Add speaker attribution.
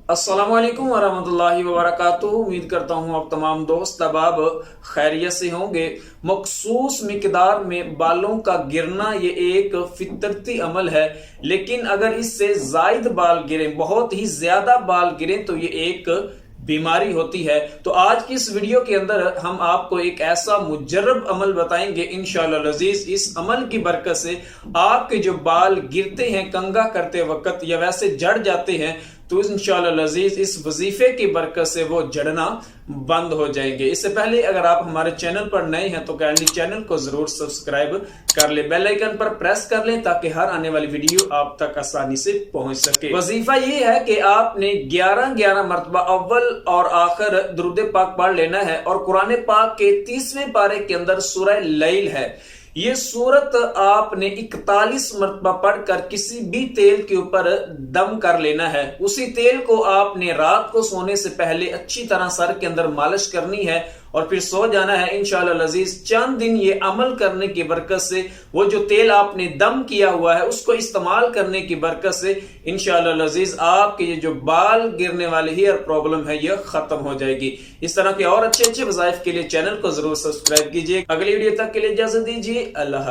Speaker 1: अस्सलाम वालेकुम वरहमतुल्लाहि वबरकातुहू। उम्मीद करता हूँ आप तमाम दोस्त अहबाब खैरियत से होंगे। मखसूस मिकदार में बालों का गिरना ये एक फितरती अमल है, लेकिन अगर इससे जायद बाल गिरे, बहुत ही ज्यादा बाल गिरे, तो ये एक बीमारी होती है। तो आज की इस वीडियो के अंदर हम आपको एक ऐसा मुजर्रब अमल बताएंगे इंशाअल्लाह अज़ीज। इस अमल की बरकत से आपके जो बाल गिरते हैं कंघा करते वक्त या वैसे जड़ जाते हैं, तो इंशाअल्लाह अज़ीज इस वजीफे की बरकत से वो जड़ना बंद हो जाएंगे। इससे पहले अगर आप हमारे चैनल पर नए हैं तो काइंडली चैनल को जरूर सब्सक्राइब कर ले, बेल आइकन पर प्रेस कर लें ताकि हर आने वाली वीडियो आप तक आसानी से पहुंच सके। वजीफा ये है कि आपने 11 मरतबा अव्वल और आखिर दुरूद पाक पढ़ लेना है, और कुरान पाक के 30वें पारे के अंदर सूरह लैल है। ये सूरत आपने 41 मरतबा पढ़कर किसी भी तेल के ऊपर दम कर लेना है। उसी तेल को आपने रात को सोने से पहले अच्छी तरह सर के अंदर मालिश करनी है और फिर सो जाना है इंशाअल्लाह अज़ीज। चंद दिन ये अमल करने की बरकत से वो जो तेल आपने दम किया हुआ है उसको इस्तेमाल करने की बरकत से इंशाअल्लाह अज़ीज आपके ये जो बाल गिरने वाली हेयर प्रॉब्लम है ये खत्म हो जाएगी। इस तरह के और अच्छे वज़ाइफ के लिए चैनल को जरूर सब्सक्राइब कीजिए। अगली वीडियो तक के लिए इजाजत दीजिए। अल्लाह।